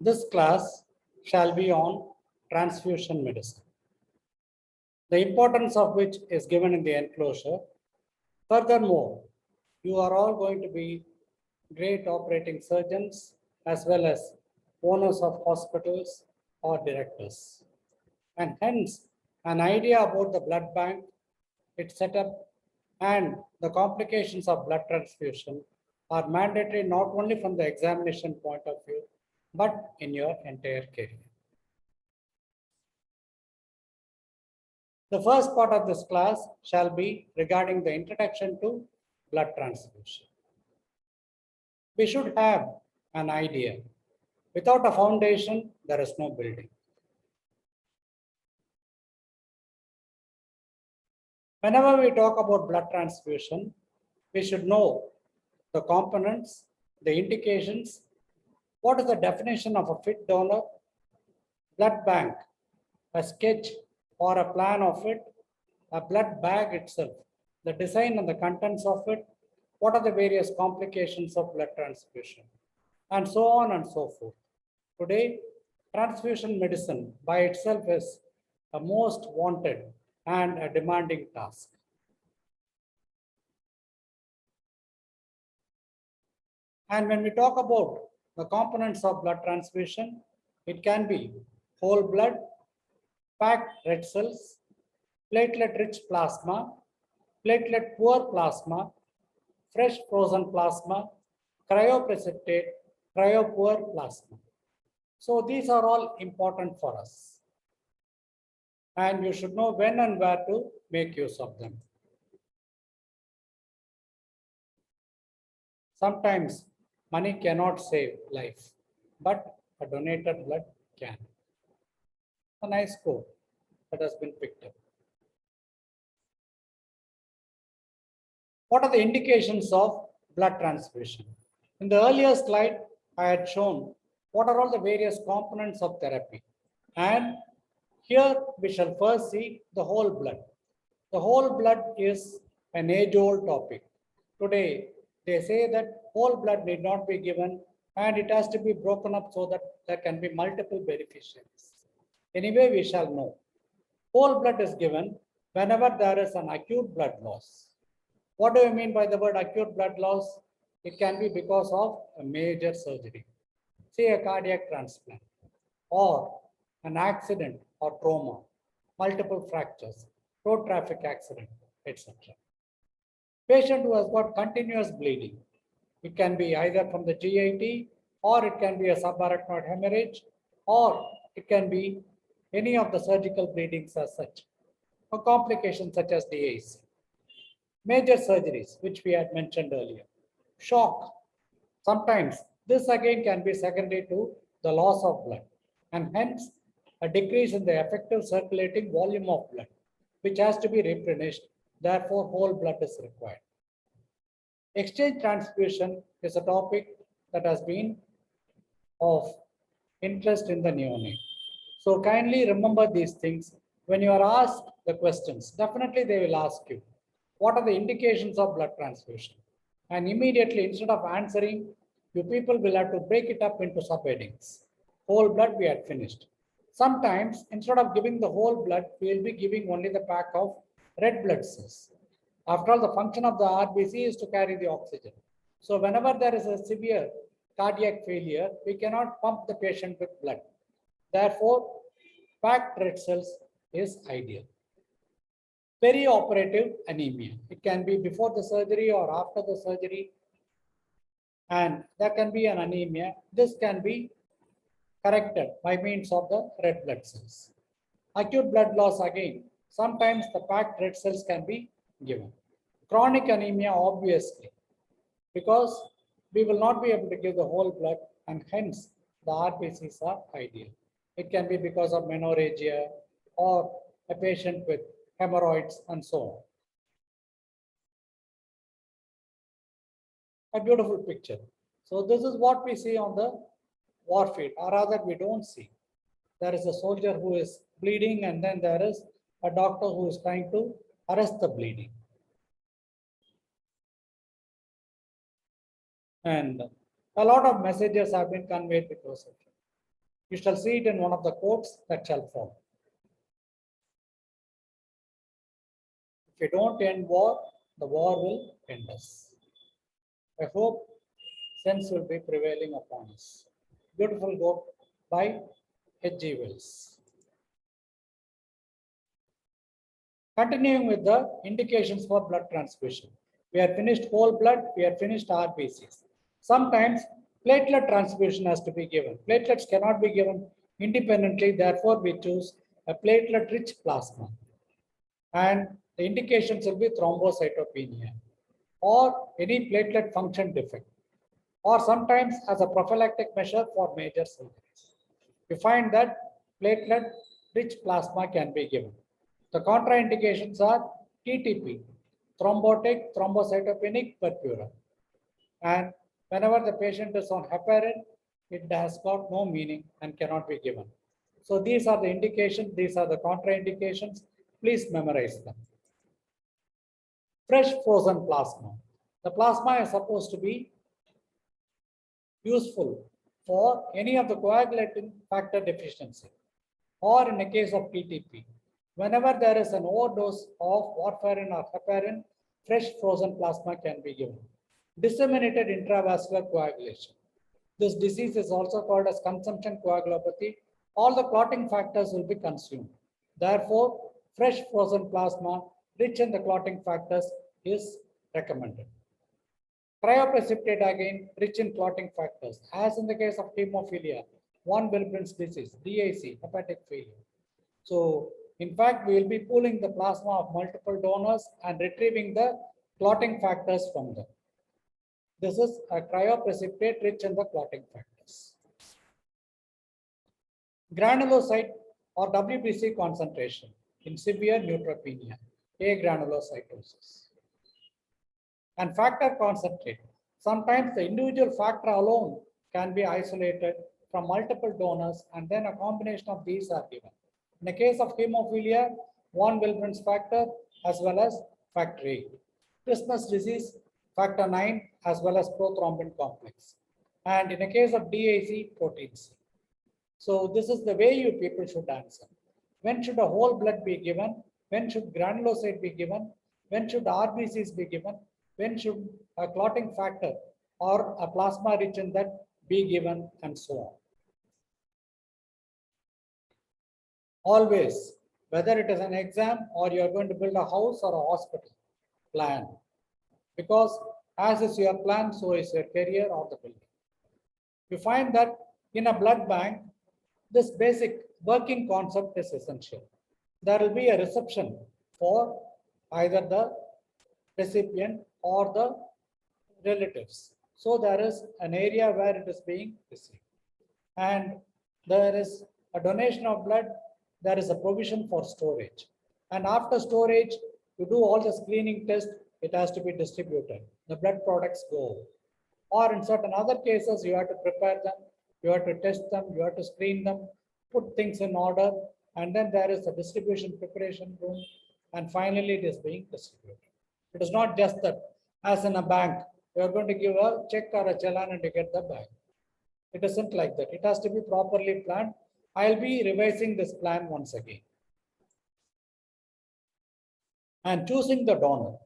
This class shall be on transfusion medicine, the importance of which is given in the enclosure. Furthermore, you are all going to be great operating surgeons as well as owners of hospitals or directors. And hence, an idea about the blood bank, its setup, and the complications of blood transfusion are mandatory not only from the examination point of view, but in your entire career. The first part of this class shall be regarding the introduction to blood transfusion. We should have an idea. Without a foundation, there is no building. Whenever we talk about blood transfusion, we should know the components, the indications, what is the definition of a fit donor, blood bank, a sketch or a plan of it, a blood bag itself, the design and the contents of it, what are the various complications of blood transfusion, and so on and so forth. Today, transfusion medicine by itself is a most wanted and a demanding task. And when we talk about the components of blood transfusion, it can be whole blood, packed red cells, platelet-rich plasma, platelet-poor plasma, fresh frozen plasma, cryoprecipitate, cryopoor plasma. So these are all important for us. And you should know when and where to make use of them. Sometimes money cannot save life, but a donated blood can. A nice quote that has been picked up. What are the indications of blood transfusion? In the earlier slide, I had shown what are all the various components of therapy. And here we shall first see the whole blood. The whole blood is an age-old topic. Today, they say that whole blood need not be given and it has to be broken up so that there can be multiple beneficiaries. Anyway, we shall know. Whole blood is given whenever there is an acute blood loss. What do you mean by the word acute blood loss? It can be because of a major surgery, say a cardiac transplant, or an accident or trauma, multiple fractures, road traffic accident, etc. Patient who has got continuous bleeding. It can be either from the GIT or it can be a subarachnoid hemorrhage or it can be any of the surgical bleedings as such or complications such as DAC. Major surgeries, which we had mentioned earlier. Shock. Sometimes this again can be secondary to the loss of blood and hence a decrease in the effective circulating volume of blood, which has to be replenished. Therefore, whole blood is required. Exchange transfusion is a topic that has been of interest in the neonate. So kindly remember these things. When you are asked the questions, definitely they will ask you, what are the indications of blood transfusion? And immediately, instead of answering, you people will have to break it up into subheadings. Whole blood we had finished. Sometimes, instead of giving the whole blood, we will be giving only the pack of red blood cells. After all, the function of the RBC is to carry the oxygen. So whenever there is a severe cardiac failure, we cannot pump the patient with blood. Therefore, packed red cells is ideal. Perioperative anemia. It can be before the surgery or after the surgery. And there can be an anemia. This can be corrected by means of the red blood cells. Acute blood loss again. Sometimes the packed red cells can be given. Chronic anemia, obviously, because we will not be able to give the whole blood and hence the RBCs are ideal. It can be because of menorrhagia or a patient with hemorrhoids and so on. A beautiful picture. So this is what we see on the war field, or rather we don't see. There is a soldier who is bleeding and then there is a doctor who is trying to arrest the bleeding. And a lot of messages have been conveyed because of it. You shall see it in one of the quotes that shall follow. If we don't end war, the war will end us. I hope sense will be prevailing upon us. Beautiful quote by H.G. Wells. Continuing with the indications for blood transfusion. We have finished whole blood, we have finished RBCs. Sometimes platelet transfusion has to be given. Platelets cannot be given independently, therefore we choose a platelet-rich plasma. And the indications will be thrombocytopenia or any platelet function defect, or sometimes as a prophylactic measure for major surgeries. We find that platelet-rich plasma can be given. The contraindications are TTP, thrombotic thrombocytopenic purpura. And whenever the patient is on heparin, it has got no meaning and cannot be given. So these are the indications, these are the contraindications. Please memorize them. Fresh frozen plasma. The plasma is supposed to be useful for any of the coagulating factor deficiency, or in the case of TTP. Whenever there is an overdose of warfarin or heparin, fresh frozen plasma can be given. Disseminated intravascular coagulation. This disease is also called as consumption coagulopathy. All the clotting factors will be consumed. Therefore, fresh frozen plasma rich in the clotting factors is recommended. Cryoprecipitate again rich in clotting factors, as in the case of hemophilia, von Willebrand's disease, DIC, hepatic failure. So, in fact, we will be pooling the plasma of multiple donors and retrieving the clotting factors from them. This is a cryoprecipitate rich in the clotting factors. Granulocyte or WBC concentration in severe neutropenia, agranulocytosis. And factor concentrate. Sometimes the individual factor alone can be isolated from multiple donors, and then a combination of these are given. In the case of hemophilia, von Willebrand's factor as well as factor VIII. Christmas disease, factor IX as well as prothrombin complex. And in the case of DIC, protein C. So this is the way you people should answer. When should a whole blood be given? When should granulocyte be given? When should RBCs be given? When should a clotting factor or a plasma rich in that be given, and so on. Always, whether it is an exam or you are going to build a house or a hospital, plan. Because as is your plan, so is your career or the building. You find that in a blood bank, this basic working concept is essential. There will be a reception for either the recipient or the relatives. So there is an area where it is being received. And there is a donation of blood, there is a provision for storage. And after storage, you do all the screening tests, it has to be distributed. The blood products go. Or in certain other cases, you have to prepare them, you have to test them, you have to screen them, put things in order, and then there is a distribution preparation room, and finally it is being distributed. It is not just that, as in a bank, you are going to give a check or a challan and you get the bag. It isn't like that. It has to be properly planned. I'll be revising this plan once again. And choosing the donor.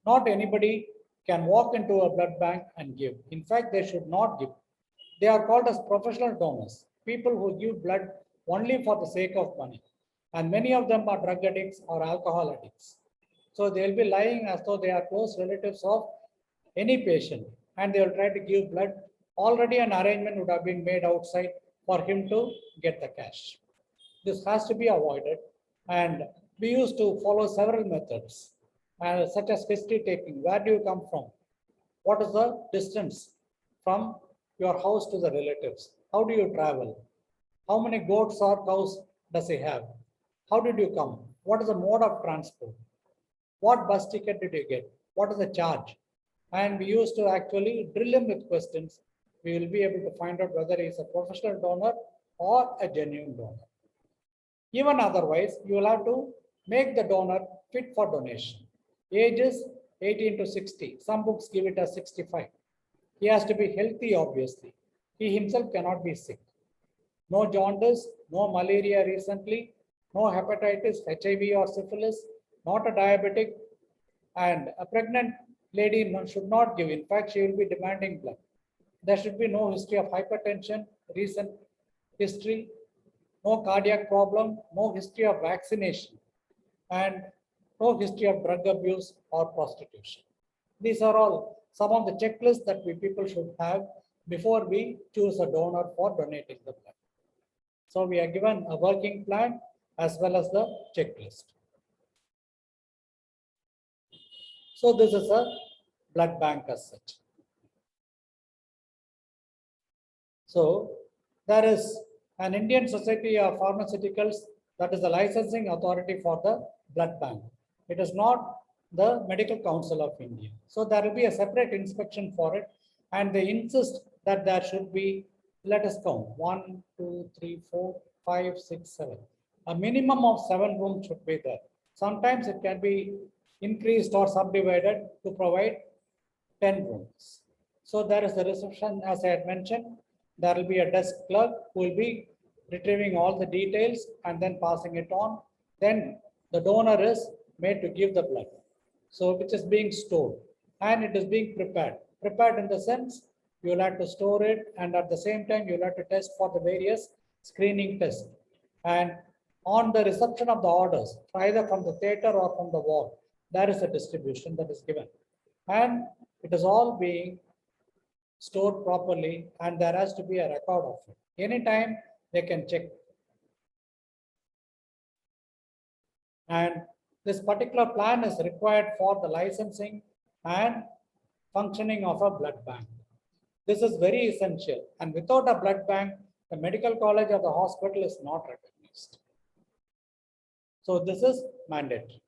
Not anybody can walk into a blood bank and give. In fact, they should not give. They are called as professional donors, people who give blood only for the sake of money. And many of them are drug addicts or alcohol addicts. So they'll be lying as though they are close relatives of any patient, and they will try to give blood. Already an arrangement would have been made outside for him to get the cash. This has to be avoided, and we used to follow several methods, such as history taking. Where do you come from? What is the distance from your house to the relatives? How do you travel? How many goats or cows does he have? How did you come? What is the mode of transport? What bus ticket did you get? What is the charge? And we used to actually drill him with questions. We will be able to find out whether he is a professional donor or a genuine donor. Even otherwise, you will have to make the donor fit for donation. Age is 18 to 60. Some books give it as 65. He has to be healthy, obviously. He himself cannot be sick. no jaundice, no malaria recently, no hepatitis, HIV or syphilis, not a diabetic, and a pregnant lady should not give. In fact, she will be demanding blood. There should be no history of hypertension, recent history, no cardiac problem, no history of vaccination, and no history of drug abuse or prostitution. These are all some of the checklists that we people should have before we choose a donor for donating the blood. So we are given a working plan as well as the checklist. So this is a blood bank as such. So there is an Indian Society of Pharmaceuticals, that is the licensing authority for the blood bank. It is not the Medical Council of India. So there will be a separate inspection for it, and they insist that there should be, let us count, 1, 2, 3, 4, 5, 6, 7. A minimum of 7 rooms should be there. Sometimes it can be increased or subdivided to provide 10 rooms. So there is the reception, as I had mentioned. There will be a desk clerk who will be retrieving all the details and then passing it on. Then the donor is made to give the blood. So which is being stored and it is being prepared. Prepared in the sense you will have to store it, and at the same time you will have to test for the various screening tests. And on the reception of the orders, either from the theater or from the ward, there is a distribution that is given. And it is all being stored properly, and there has to be a record of it. Anytime they can check. And this particular plan is required for the licensing and functioning of a blood bank. This is very essential, and without a blood bank, the medical college or the hospital is not recognized. So this is mandatory.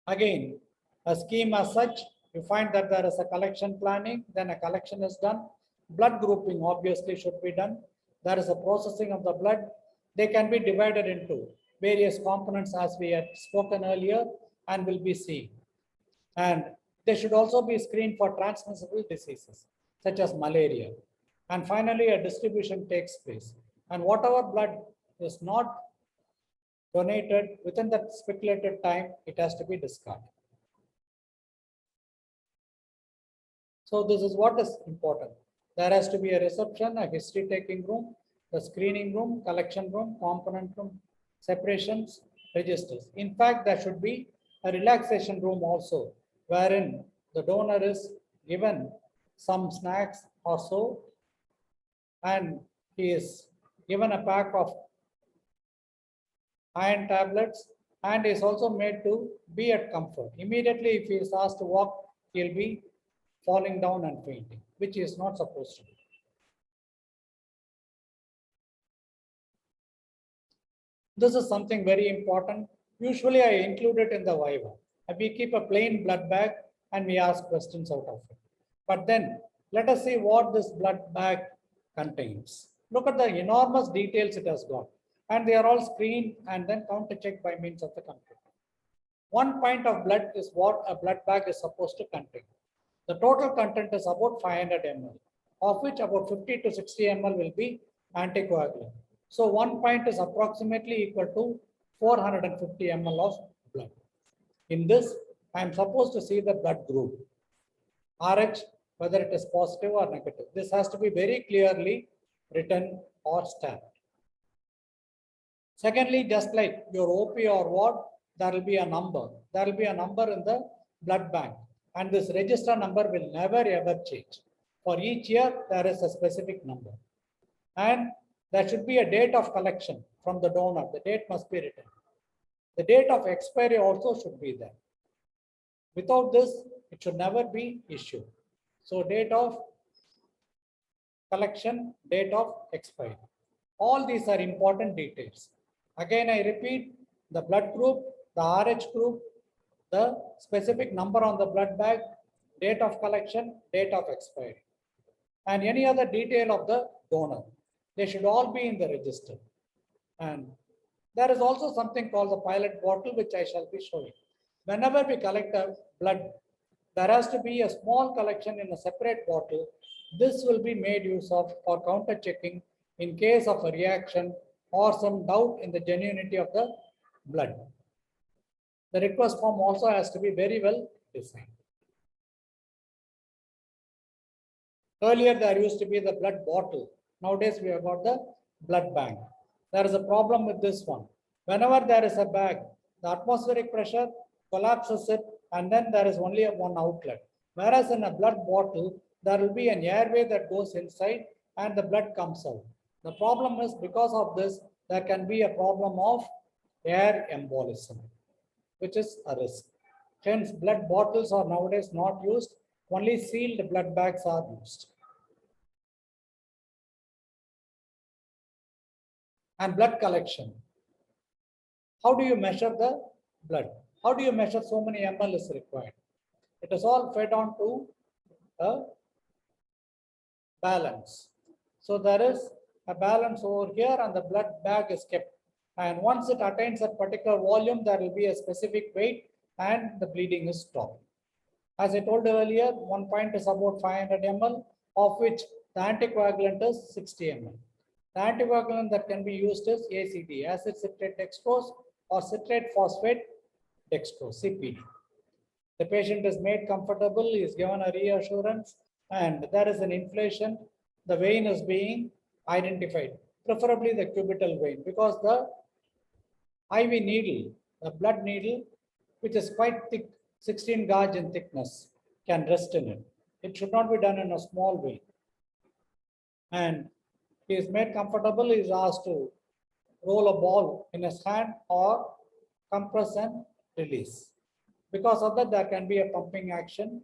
Again, a scheme as such, you find that there is a collection planning, then a collection is done. Blood grouping obviously should be done. There is a processing of the blood. They can be divided into various components as we had spoken earlier and will be seeing. And they should also be screened for transmissible diseases such as malaria. And finally, a distribution takes place. And whatever blood is not donated within that speculated time, it has to be discarded. So this is what is important. There has to be a reception, a history taking room, the screening room, collection room, component room, separations, registers. In fact, there should be a relaxation room also, wherein the donor is given some snacks or so, and he is given a pack of iron tablets, and is also made to be at comfort. Immediately, if he is asked to walk, he'll be falling down and fainting, which is not supposed to be. This is something very important. Usually I include it in the Viva. We keep a plain blood bag and we ask questions out of it. But then let us see what this blood bag contains. Look at the enormous details it has got. And they are all screened and then counter checked by means of the computer. 1 pint of blood is what a blood bag is supposed to contain. The total content is about 500 ml, of which about 50 to 60 ml will be anticoagulant. So 1 pint is approximately equal to 450 ml of blood. In this, I am supposed to see the blood group, RH, whether it is positive or negative. This has to be very clearly written or stamped. Secondly, just like your OP or ward, there will be a number. There will be a number in the blood bank, and this register number will never ever change. For each year, there is a specific number. And there should be a date of collection from the donor. The date must be written. The date of expiry also should be there. Without this, it should never be issued. So date of collection, date of expiry. All these are important details. Again, I repeat, the blood group, the RH group, the specific number on the blood bag, date of collection, date of expiry, and any other detail of the donor. They should all be in the register. And there is also something called the pilot bottle, which I shall be showing. Whenever we collect a blood, there has to be a small collection in a separate bottle This will be made use of for counter checking in case of a reaction or some doubt in the genuinity of the blood. The request form also has to be very well designed. Earlier, there used to be the blood bottle. Nowadays, we have got the blood bank. There is a problem with this one. Whenever there is a bag, the atmospheric pressure collapses it, and then there is only one outlet. Whereas in a blood bottle, there will be an airway that goes inside and the blood comes out. The problem is because of this, there can be a problem of air embolism, which is a risk. Hence, blood bottles are nowadays not used, only sealed blood bags are used. And blood collection. How do you measure the blood? How do you measure so many ml is required? It is all fed on to a balance. So there is a balance over here and the blood bag is kept. And once it attains a particular volume, there will be a specific weight and the bleeding is stopped. As I told earlier, one point is about 500 ml, of which the anticoagulant is 60 ml. The anticoagulant that can be used is ACD, acid citrate dextrose, or citrate phosphate dextrose, CPD. The patient is made comfortable, is given a reassurance, and there is an inflation. The vein is being identified, preferably the cubital vein, because the IV needle, the blood needle, which is quite thick, 16 gauge in thickness, can rest in it. It should not be done in a small vein. And he is made comfortable, he is asked to roll a ball in his hand or compress and release. Because of that, there can be a pumping action.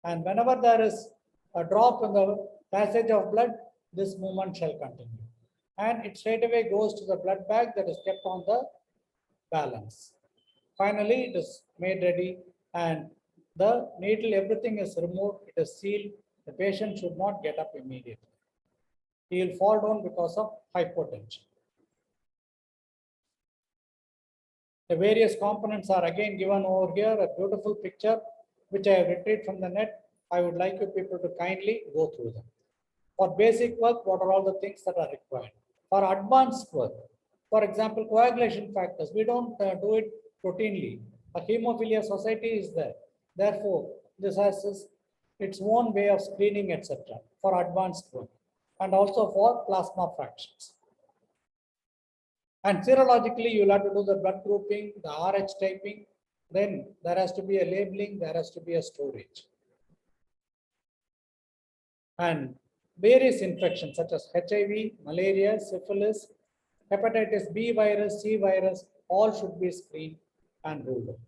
And whenever there is a drop in the passage of blood, this movement shall continue. And it straight away goes to the blood bag that is kept on the balance. Finally, it is made ready and the needle, everything is removed, it is sealed. The patient should not get up immediately. He will fall down because of hypotension. The various components are again given over here, a beautiful picture which I have retrieved from the net. I would like you people to kindly go through them. For basic work, what are all the things that are required? For advanced work, for example, coagulation factors, we don't do it routinely. A hemophilia society is there. Therefore, this has its own way of screening, etc. for advanced work and also for plasma fractions. And serologically, you'll have to do the blood grouping, the RH typing, then there has to be a labeling, there has to be a storage. And various infections such as HIV, malaria, syphilis, hepatitis B virus, C virus, all should be screened and ruled out.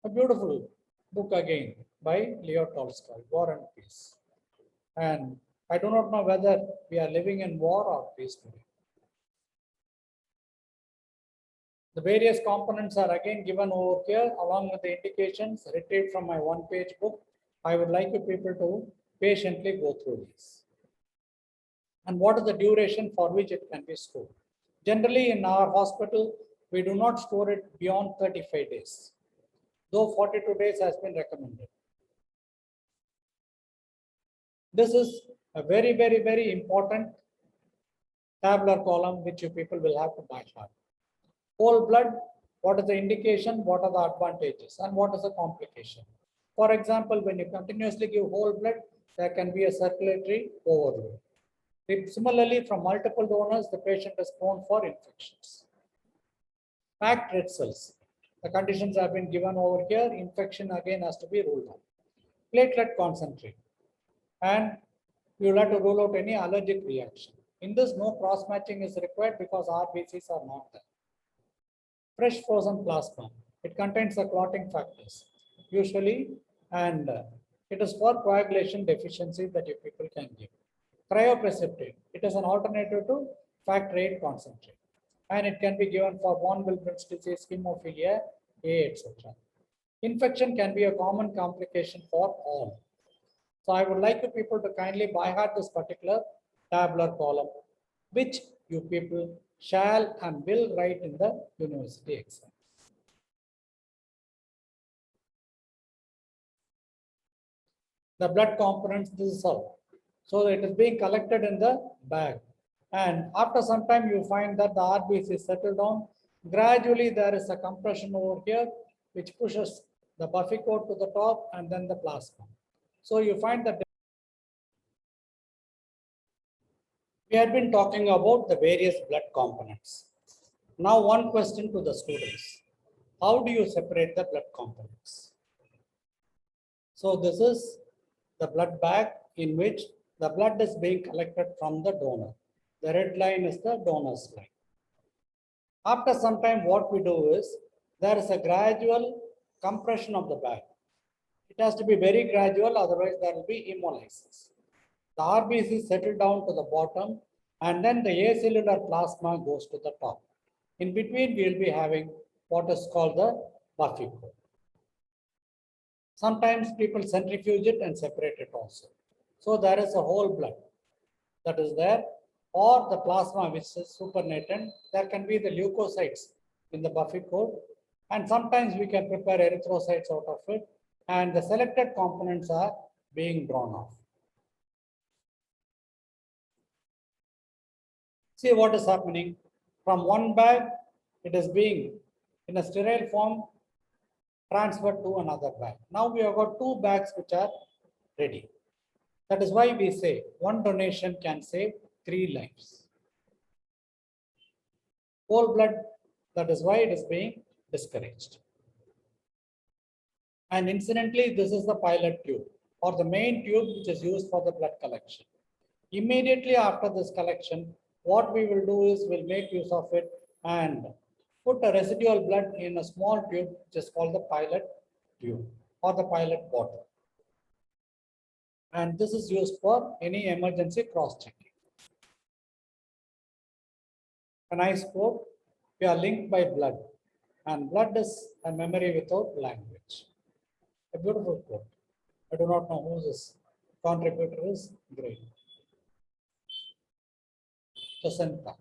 A beautiful book again by Leo Tolstoy, War and Peace. And I do not know whether we are living in war or peace today. The various components are again given over here along with the indications retrieved from my one-page book. I would like you people to patiently go through this. And what is the duration for which it can be stored? Generally, in our hospital, we do not store it beyond 35 days, though 42 days has been recommended. This is a very, very, very important tabular column which you people will have to by heart. Whole blood, what is the indication, what are the advantages, and what is the complication? For example, when you continuously give whole blood, there can be a circulatory overload. Similarly, from multiple donors, the patient is prone for infections. Packed red cells. The conditions have been given over here. Infection again has to be ruled out. Platelet concentrate. And you will have to rule out any allergic reaction. In this, no cross matching is required because RBCs are not there. Fresh frozen plasma. It contains the clotting factors usually, and it is for coagulation deficiency that you people can give. Cryoprecipitate. It is an alternative to factor VIII concentrate, and it can be given for von Willebrand's disease, hemophilia A, etc. Infection can be a common complication for all. So I would like you people to kindly by heart this particular tabular column, which you people shall and will write in the university exam. the blood components, this is how. So it is being collected in the bag. And after some time, you find that the RBC settle down. Gradually, there is a compression over here, which pushes the buffy coat to the top and then the plasma. So you find that we have been talking about the various blood components. Now, one question to the students. How do you separate the blood components? So this is the blood bag in which the blood is being collected from the donor. The red line is the donor's line. After some time, what we do is there is a gradual compression of the bag. It has to be very gradual, otherwise there will be hemolysis. The RBC settle down to the bottom and then the acellular plasma goes to the top. In between, we will be having what is called the buffy coat. Sometimes people centrifuge it and separate it also. So there is a whole blood that is there, or the plasma which is supernatant. There can be the leukocytes in the buffy coat, and sometimes we can prepare erythrocytes out of it, and the selected components are being drawn off. See what is happening. From one bag, it is being in a sterile form transferred to another bag. Now we have got two bags which are ready. That is why we say one donation can save 3 lives. Whole blood, that is why it is being discouraged. And incidentally, this is the pilot tube or the main tube which is used for the blood collection. Immediately after this collection, what we will do is we'll make use of it and put a residual blood in a small tube which is called the pilot tube or the pilot bottle. And this is used for any emergency cross-checking. When I spoke, we are linked by blood, and blood is a memory without language. A beautiful quote. I do not know who this contributor is. Great. Jacinta.